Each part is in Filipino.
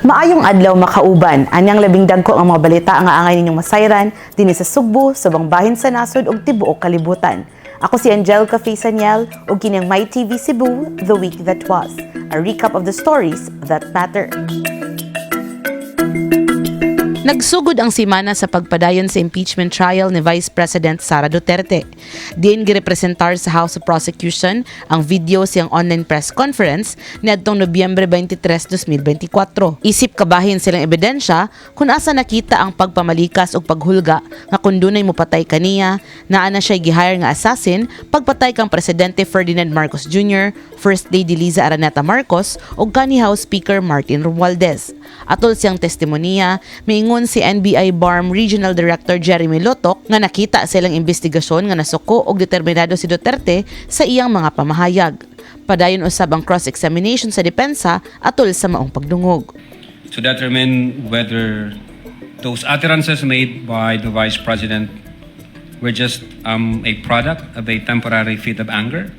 Maayong adlaw makauban, anyang labing dagko ang mga balita ang aangay ninyong masayran dinhi sa Sugbo, subang bahin sa nasod ug tibuok kalibutan. Ako si Angelica Faisaniel ug kini ang My TV Cebu, The Week That Was. A recap of the stories that matter. Nagsugod ang simana sa pagpadayon sa impeachment trial ni Vice President Sara Duterte. Diin girepresentar sa House of Prosecution ang video siyang online press conference niadtong Nobyembre 23, 2024. Isip kabahin silang ebidensya kung asa nakita ang pagpamalikas o paghulga nga kung dunay mopatay kaniya, naa na siya gihire nga assassin pagpatay kang Presidente Ferdinand Marcos Jr., First Lady Liza Araneta Marcos ug kanhi House Speaker Martin Romualdez. Atol siyang testimonya, miingon si NBI BARM Regional Director Jeremy Lotok nga nakita silang investigasyon nga nasuko og determinado si Duterte sa iyang mga pamahayag. Padayon usab ang cross-examination sa depensa atol sa maong pagdungog. To determine whether those utterances made by the Vice President were just a product of a temporary fit of anger.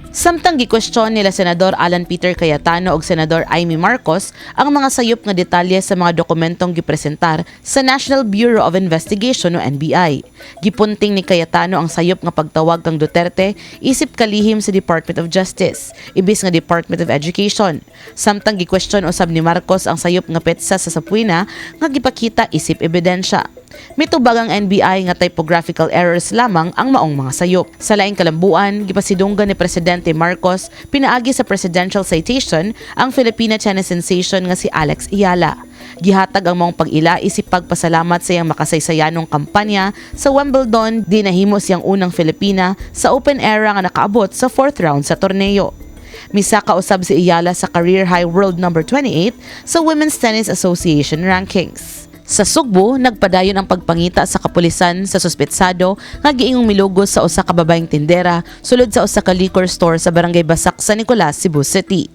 Samtang gikwestiyon nila Senador Alan Peter Cayetano ug Senador Amy Marcos ang mga sayop nga detalye sa mga dokumentong gipresentar sa National Bureau of Investigation o NBI. Gipunting ni Cayetano ang sayop nga pagtawag kang Duterte isip kalihim sa Department of Justice, ibis nga Department of Education. Samtang gikwestiyon usab ni Marcos ang sayop nga petsa sa sapuina nga gipakita isip ebidensya. Mitubag ang NBI nga typographical errors lamang ang maong mga sayop. Sa laing kalambuan, gipasidunggan ni Presidente Marcos pinaagi sa presidential citation ang Filipina Chinese sensation nga si Alex Ayala. Gihatag ang maong pag-ila isip pagpasalamat sa iyang makasaysayanong kampanya sa Wimbledon, di nahimo siyang unang Filipina sa open era nga nakaabot sa 4th round sa torneo. Misaka usab si Ayala sa career high world number 28 sa Women's Tennis Association rankings. Sa Sugbo, nagpadayon ang pagpangita sa kapulisan sa suspetsado nga giingong milugos sa usa ka babaeng tindera sulod sa usa ka liquor store sa Barangay Basak sa Nicolas, Cebu City.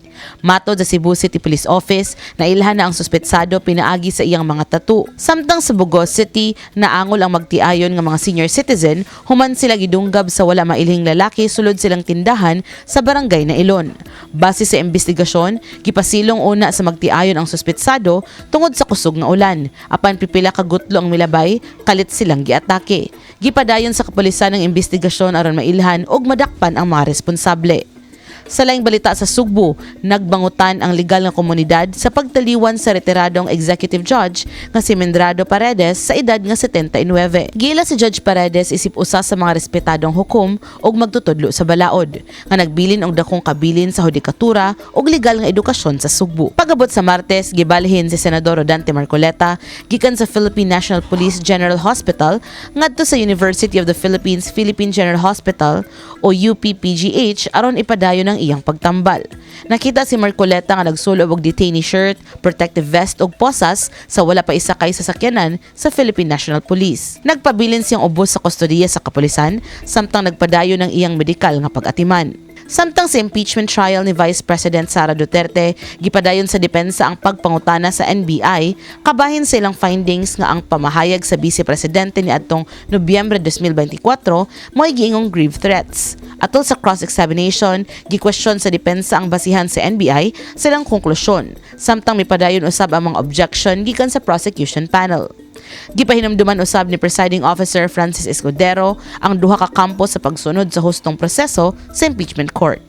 Matod sa Cebu City Police Office, nailhan na ang suspetsado pinaagi sa iyang mga tattoo. Samtang sa Bugos City, naangol ang magtiayon nga mga senior citizen human sila gidunggab sa wala mailhing lalaki sulod silang tindahan sa barangay na Ilon. Base sa investigasyon, gipasilong una sa magtiayon ang suspetsado tungod sa kusog nga ulan. Apan pipila ka gutlo ang milabay, kalit silang giatake. Gipadayon sa kapulisan ang investigasyon aron mailhan ug madakpan ang mga responsable. Sa laing balita sa Sugbo, nagbangutan ang legal nga komunidad sa pagtaliwan sa retiradong executive judge nga si Mendrado Paredes sa edad nga 79. Gila si Judge Paredes isip usa sa mga respetadong hukom ug magtutudlo sa balaod nga nagbilin og dakong kabilin sa hudikatura ug legal nga edukasyon sa Sugbo. Pagabot sa Martes, gibalhin si Senador Rodante Marcoleta gikan sa Philippine National Police General Hospital ngadto sa University of the Philippines Philippine General Hospital o UPPGH aron ipadayon ang iyang pagtambal. Nakita si Marcoleta nga nagsulob og detainee shirt, protective vest ug posas sa wala pa isakay sa sakyanan sa Philippine National Police. Nagpabilin siyang ubos sa kustodiya sa kapulisan samtang nagpadayon ng iyang medikal nga pag-atiman. Samtang sa impeachment trial ni Vice President Sara Duterte, gipadayon sa depensa ang pagpangutana sa NBI kabahin sa ilang findings nga ang pamahayag sa Vice Presidente ni adtong Nobyembre 2024 mo'y giingong grave threats. Atol sa cross-examination, gikwestiyon sa depensa ang basihan sa NBI sa ilang konklusyon, samtang mipadayon usab ang mga objection gikan sa prosecution panel. Gipahinumduman usab ni Presiding Officer Francis Escudero ang duha ka kampo sa pagsunod sa hustong proseso sa impeachment court.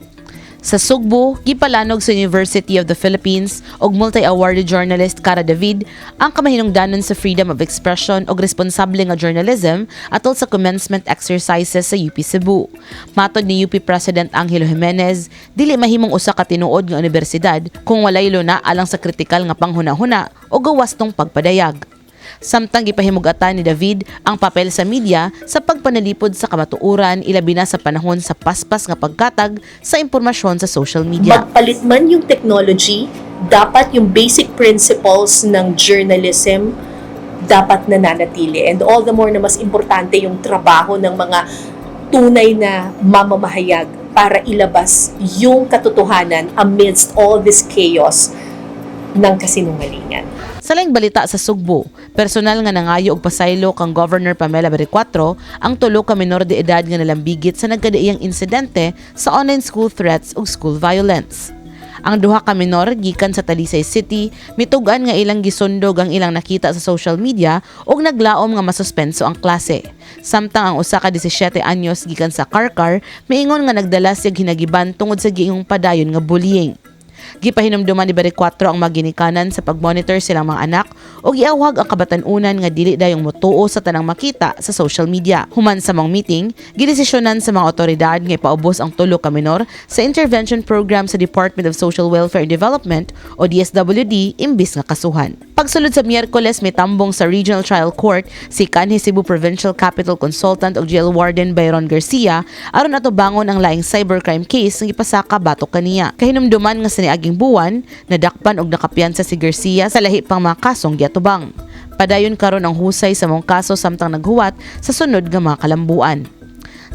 Sa Sugbo, gipalanog sa University of the Philippines og multi-awarded journalist Cara David ang kamahinungdanon sa freedom of expression og responsable nga journalism atol sa commencement exercises sa UP Cebu. Matod ni UP President Angelo Jimenez, dili mahimong usa ka tinuod nga universidad kung walay luna alang sa kritikal nga panghuna-huna o gawastong pagpadayag. Samtang gipahimugatan ni David ang papel sa media sa pagpanalipod sa kamatuoran ilabi na sa panahon sa paspas nga pagkatag sa impormasyon sa social media. Magpalit man yung technology, dapat yung basic principles ng journalism dapat nananatili. And all the more na mas importante yung trabaho ng mga tunay na mamamahayag para ilabas yung katotohanan amidst all this chaos ng kasinungalingan. Sa laing balita sa Sugbo, personal nga nangayo og pasaylo kang Governor Pamela Baricuatro ang tulo ka menor de edad nga nalambigit sa nagkadaiyang insidente sa online school threats ug school violence. Ang duha ka minor gikan sa Talisay City mitugan nga ilang gisundog ang ilang nakita sa social media ug naglaom nga masuspenso ang klase. Samtang ang usa ka 17 anyos gikan sa Karkar miingon nga nagdala siya hinagiban tungod sa giingong padayon nga bullying. Gipahinumduman ni 24 ang maginikanan sa pagmonitor silang mga anak o giawhag ang kabatanunan nga dili dayong motuo sa tanang makita sa social media. Human sa mga meeting, gidesisyonan sa mga otoridad nga ipaubos ang tulo ka minor sa intervention program sa Department of Social Welfare and Development o DSWD imbis nga kasuhan. Pagsulod sa Miyerkules, may tambong sa Regional Trial Court si kanhi Cebu Provincial Capital Consultant o Jail Warden Byron Garcia aron atubangon ang laing cybercrime case nga ipasaka batok kaniya. Kahinumduman nga sa niaging buwan, nadakpan og nakapiyansa si Garcia sa lahi pang mga kasong giatubang. Padayon karon ang husay sa mong kaso samtang naghuwat sa sunod nga mga kalambuan.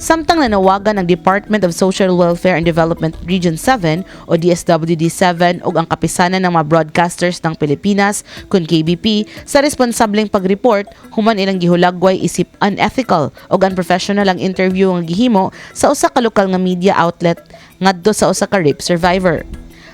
Samtang nanawagan ng Department of Social Welfare and Development Region 7 o DSWD-7 ug ang kapisanan ng mga broadcasters ng Pilipinas kun KBP sa responsableng pag-report human ilang gihulagway isip unethical ug unprofessional ang interview nga gihimo sa usa ka lokal nga media outlet ngadto sa usa ka rape survivor.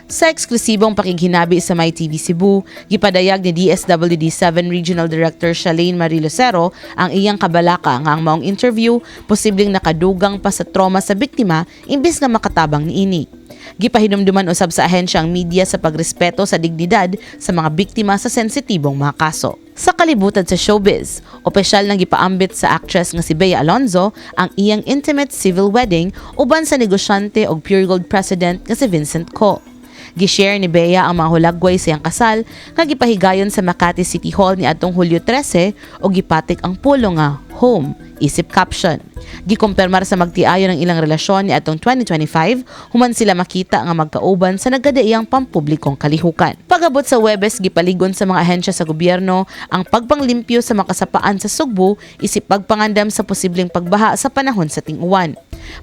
Sa eksklusibong pakighinabi sa MyTV Cebu, gipadayag ni DSWD-7 Regional Director Shalane Marie Lucero ang iyang kabalaka nga ang maong interview posibleng nakadugang pa sa trauma sa biktima imbis nga makatabang niini. Gipahinumduman usab sa ahensya ang media sa pagrespeto sa dignidad sa mga biktima sa sensitibong mga kaso. Sa kalibutan sa showbiz, opisyal nang gipaambit sa actress nga si Bea Alonzo ang iyang intimate civil wedding uban sa negosyante og Pure Gold president nga si Vincent Co. Gishare ni Bea ang mga hulagway sa iyang kasal nga gipahigayon sa Makati City Hall ni adtong Hulyo 13 o gipatik ang pulo nga home isip caption. Gikumpirmar sa magtiayon ng ilang relasyon ni atong 2025 human sila makita nga magkauban sa nagadaiyang pampublikong kalihukan. Pagabot sa Huwebes, gipaligon sa mga ahensya sa gobyerno ang pagpanglimpyo sa makasapaan sa Sugbo isip pagpangandam sa posibleng pagbaha sa panahon sa ting-uwan.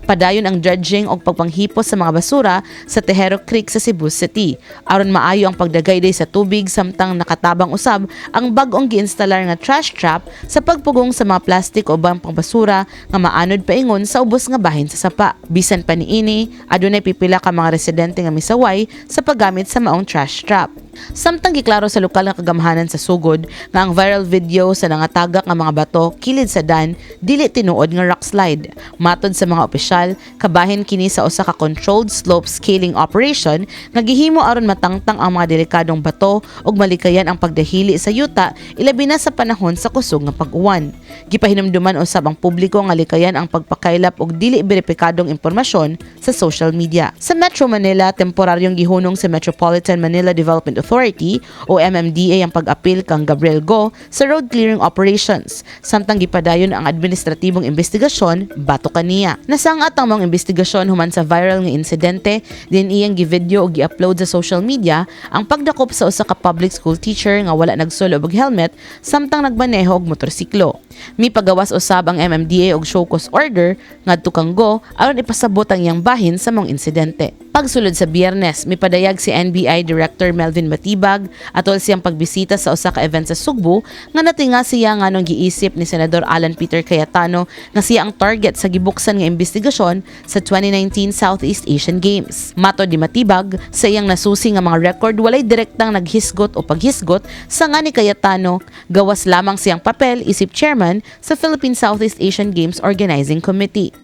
Padayon ang dredging o pagpanghipos sa mga basura sa Tejero Creek sa Cebu City aron maayo ang pagdagayday sa tubig samtang nakatabang usab ang bag-ong giinstalar nga trash trap sa pagpugong sa mga plastik o bang pangbasura nga maanod paingon sa ubos nga bahin sa sapa. Bisan pa niini, adunay pipila ka mga residente nga misaway sa paggamit sa maong trash trap. Samtang giklaro sa lokal nga kagamhanan sa sugod nga ang viral video sa nangatagak nga mga bato kilid sa dan dili tinuod nga rock slide. Matod sa mga opisyal, kabahin kini sa usa ka controlled slope scaling operation nga gihimo aron matangtang ang mga delikadong bato ug malikayan ang pagdahili sa yuta ilabi na sa panahon sa kusog nga pag-uwan. Gipahinumduman usab ang publiko nga likayan ang pagpakaylap og dili beripikadong impormasyon sa social media. Sa Metro Manila, temporaryong gihunong sa Metropolitan Manila Development Authority o MMDA ang pag-apil kang Gabriel Go sa road clearing operations samtang gipadayon ang administratibong investigasyon bato kaniya. Nasangat ang mga investigasyon human sa viral nga insidente din iyang givideo o gi-upload sa social media ang pagdakop sa usa ka public school teacher nga wala nagsulo og helmet samtang nagmaneho og motorsiklo. Mi pagawas usab ang MMDA og show cause order ngadto kang Go aron ipasabot ang iyang bahin sa mga insidente. Pagsulod sa Biyernes, mipadayag si NBI Director Melvin Matibag atol siyang pagbisita sa usa ka event sa Sugbo nga natinga siya nganong giisip ni Senador Alan Peter Cayetano nga siya ang target sa gibuksan nga investigasyon sa 2019 Southeast Asian Games. Matod ni Matibag, sa iyang nasusi nga mga record walay direktang naghisgot o paghisgot sa nga ni Cayetano, gawas lamang siyang papel isip chairman sa Philippine Southeast Asian Games Organizing Committee.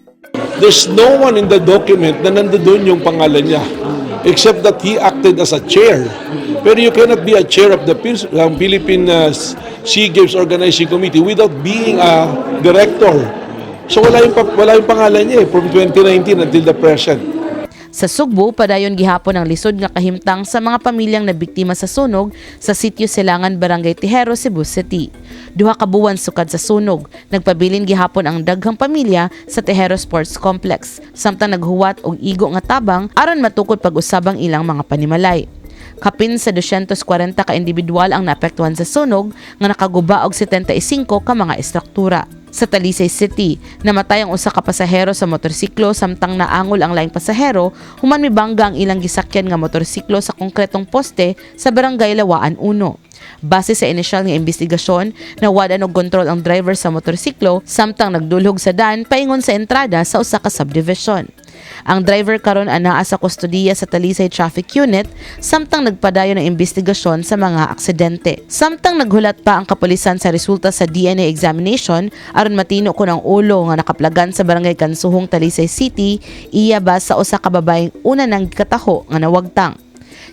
There's no one in the document na nandoon yung pangalan niya except that he acted as a chair. Pero you cannot be a chair of the Philippine SEA Games Organizing Committee without being a director. So wala yung pangalan niya from 2019 until the present. Sa Sugbo, padayon gihapon ang lisod nga kahimtang sa mga pamilyang nabiktima sa sunog sa Sitio Silangan, Barangay Tejero, Cebu City. Duha ka buwan sukad sa sunog, nagpabilin gihapon ang daghang pamilya sa Tejero Sports Complex, samtang naghuwat og igo nga tabang aron matukod pag-usabang ilang mga panimalay. Kapin sa 240 ka individual ang naapektuhan sa sunog nga nakaguba og 75 ka mga estruktura. Sa Talisay City, namatay ang usa ka pasahero sa motorsiklo samtang naangol ang laing pasahero human mibangga ang ilang gisakyan nga motorsiklo sa konkretong poste sa Barangay Lawaan 1. Base sa inisyal nga investigasyon, nawadan og kontrol ang driver sa motorsiklo samtang nagdulhog sa dan paingon sa entrada sa usa ka subdivision. Ang driver karon anaa sa kustodiya sa Talisay Traffic Unit samtang nagpadayon ng investigasyon sa mga aksidente. Samtang naghulat pa ang kapulisan sa resulta sa DNA examination aron matino kung ang ulo nga nakaplagan sa barangay Kansuhong, Talisay City iya ba sa usa ka babaeng una nang gikataho nga nawagtang.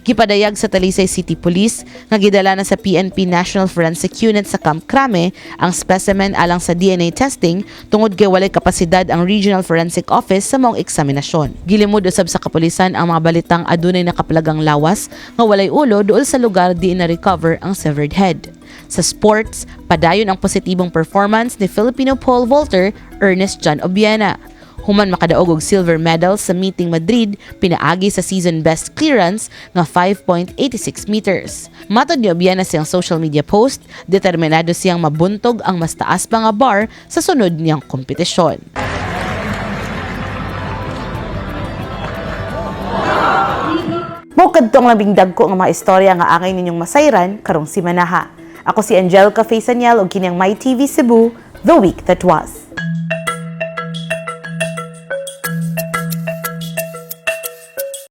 Gipadayag sa Talisay City Police nga gidala na sa PNP National Forensic Unit sa Camp Crame ang specimen alang sa DNA testing tungod kay walay kapasidad ang Regional Forensic Office sa maong eksaminasyon. Gilimod usab sa kapulisan ang mga balitang adunay nakaplagang lawas nga walay ulo duol sa lugar di na-recover ang severed head. Sa sports, padayon ang positibong performance ni Filipino pole vaulter Ernest John Obiena. Human makadaog og silver medal sa Meeting Madrid, pinaagi sa season best clearance nga 5.86 meters. Matod ni Obiena siyang social media post, determinado siyang mabuntog ang mas taas pa nga bar sa sunod niyang kompetisyon. Mukad tong labing dagko nga mga istorya nga angay ninyong masayran karong simanaha. Ako si Angelica Faisaniel og kining My TV Cebu, The Week That Was.